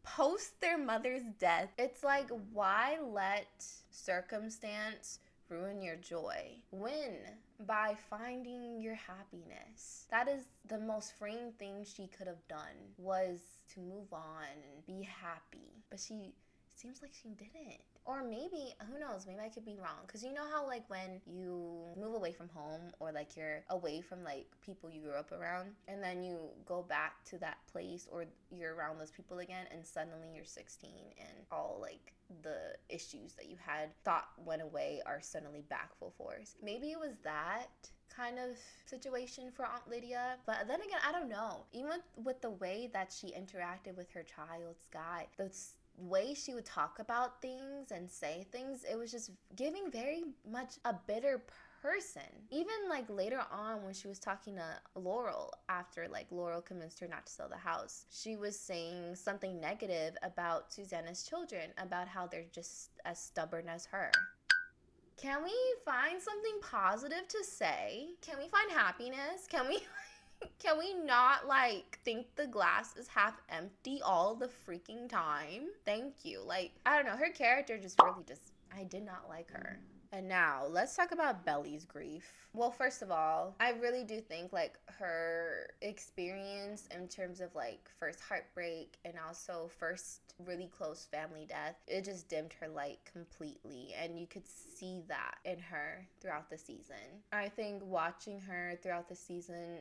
post their mother's death. It's like, why let circumstance ruin your joy? Win by finding your happiness. That is the most freeing thing she could have done, was to move on and be happy. But she seems like she didn't. Or maybe, who knows, maybe I could be wrong. Because you know how, like, when you move away from home, or, like, you're away from, like, people you grew up around, and then you go back to that place, or you're around those people again, and suddenly you're 16, and all, like, the issues that you had thought went away are suddenly back full force. Maybe it was that kind of situation for Aunt Lydia. But then again, I don't know. Even with the way that she interacted with her child, Sky, the way she would talk about things and say things, it was just giving very much a bitter person. Even like later on when she was talking to Laurel, after like Laurel convinced her not to sell the house, she was saying something negative about Susanna's children, about how they're just as stubborn as her. Can we find something positive to say? Can we find happiness? Can we not like think the glass is half empty all the freaking time? Thank you. Like, I don't know, her character I did not like her. And now, let's talk about Belly's grief. Well, first of all, I really do think, like, her experience in terms of, like, first heartbreak and also first really close family death, it just dimmed her light completely. And you could see that in her throughout the season. I think watching her throughout the season,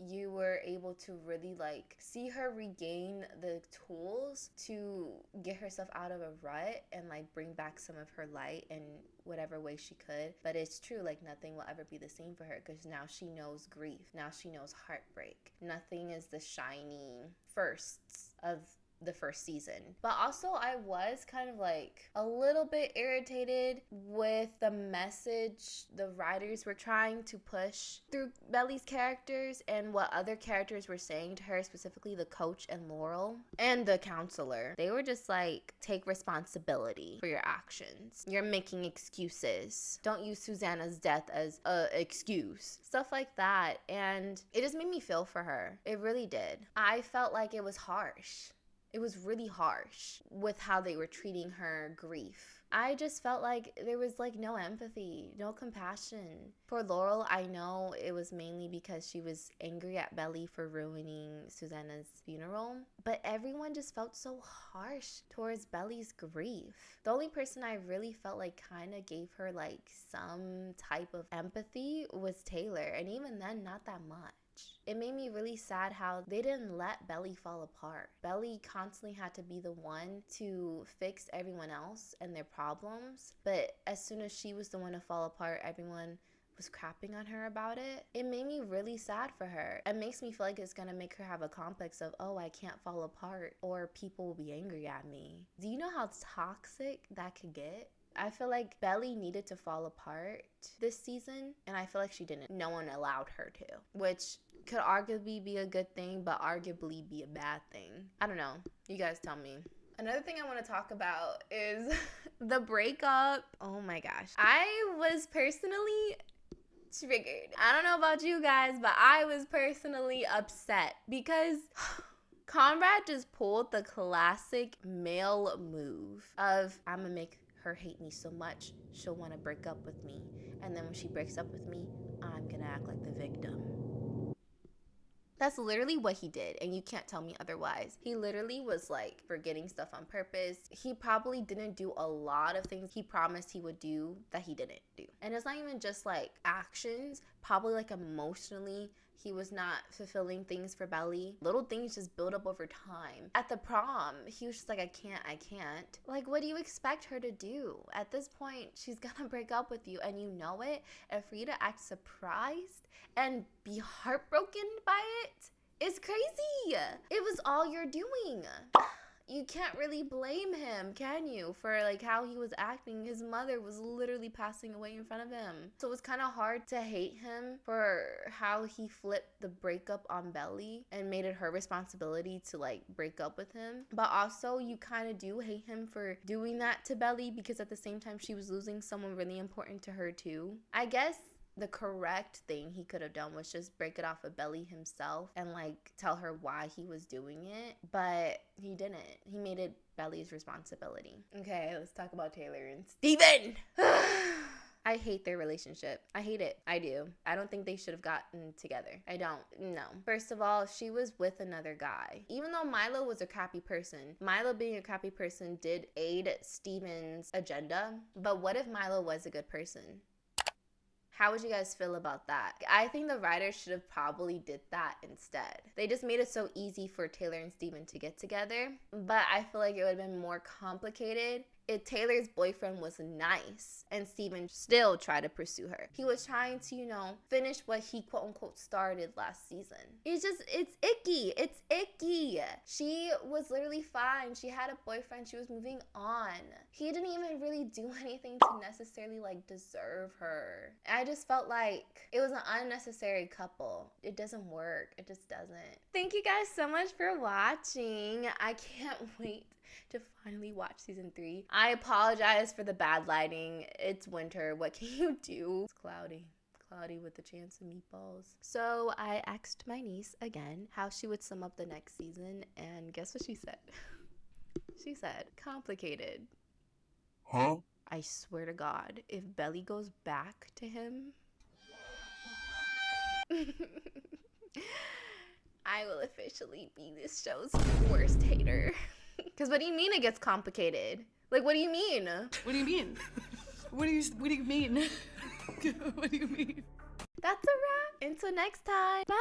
you were able to really like see her regain the tools to get herself out of a rut and like bring back some of her light in whatever way she could. But it's true, like nothing will ever be the same for her because now she knows grief. Now she knows heartbreak. Nothing is the shiny firsts of the first season. But also I was kind of like a little bit irritated with the message the writers were trying to push through Belly's characters and what other characters were saying to her, specifically the coach and Laurel and the counselor. They were just like, take responsibility for your actions. You're making excuses. Don't use Susanna's death as a excuse. Stuff like that. And it just made me feel for her. It really did. I felt like it was harsh. It was really harsh with how they were treating her grief. I just felt like there was like no empathy, no compassion. For Laurel, I know it was mainly because she was angry at Belly for ruining Susanna's funeral, but everyone just felt so harsh towards Belly's grief. The only person I really felt like kind of gave her like some type of empathy was Taylor, and even then, not that much. It made me really sad how they didn't let Belly fall apart. Belly constantly had to be the one to fix everyone else and their problems, but as soon as she was the one to fall apart, everyone was crapping on her about it. It made me really sad for her. It makes me feel like it's gonna make her have a complex of, oh, I can't fall apart or people will be angry at me. Do you know how toxic that could get? I feel like Belly needed to fall apart this season, and I feel like she didn't. No one allowed her to, which could arguably be a good thing, but arguably be a bad thing. I don't know. You guys tell me. Another thing I want to talk about is the breakup. Oh my gosh. I was personally triggered. I don't know about you guys, but I was personally upset because Conrad just pulled the classic male move of, I'm gonna make her hate me so much she'll want to break up with me, and then when she breaks up with me, I'm gonna act like the victim. That's literally what he did, and you can't tell me otherwise. He literally was like forgetting stuff on purpose. He probably didn't do a lot of things he promised he would do that he didn't do. And it's not even just like actions, probably like emotionally, he was not fulfilling things for Belly. Little things just build up over time. At the prom, he was just like, I can't. Like, what do you expect her to do? At this point, she's gonna break up with you and you know it. And for you to act surprised and be heartbroken by it is crazy. It was all you're doing. You can't really blame him, can you, for like how he was acting? His mother was literally passing away in front of him. So it was kind of hard to hate him for how he flipped the breakup on Belly and made it her responsibility to like break up with him. But also you kind of do hate him for doing that to Belly because at the same time she was losing someone really important to her too. I guess the correct thing he could have done was just break it off with Belly himself and like tell her why he was doing it, but he didn't. He made it Belly's responsibility. Okay, let's talk about Taylor and Steven. I hate their relationship. I hate it. I do. I don't think they should have gotten together. I don't. No. First of all, she was with another guy. Even though Milo was a crappy person, Milo being a crappy person did aid Steven's agenda. But what if Milo was a good person? How would you guys feel about that? I think the writers should have probably did that instead. They just made it so easy for Taylor and Steven to get together, but I feel like it would have been more complicated if Taylor's boyfriend was nice and Steven still tried to pursue her. He was trying to, finish what he quote unquote started last season. It's icky. It's icky. She was literally fine. She had a boyfriend. She was moving on. He didn't even really do anything to necessarily deserve her. I just felt like it was an unnecessary couple. It doesn't work. It just doesn't. Thank you guys so much for watching. I can't wait to finally watch season 3. I apologize for the bad lighting. It's winter. What can you do? It's cloudy with a chance of meatballs. So I asked my niece again how she would sum up the next season, and guess what she said? She said, complicated. Huh? I swear to God, if Belly goes back to him, I will officially be this show's worst hater. Because what do you mean it gets complicated? What do you mean? What do you mean? What do you mean? What do you mean? That's a wrap. Until next time. Bye.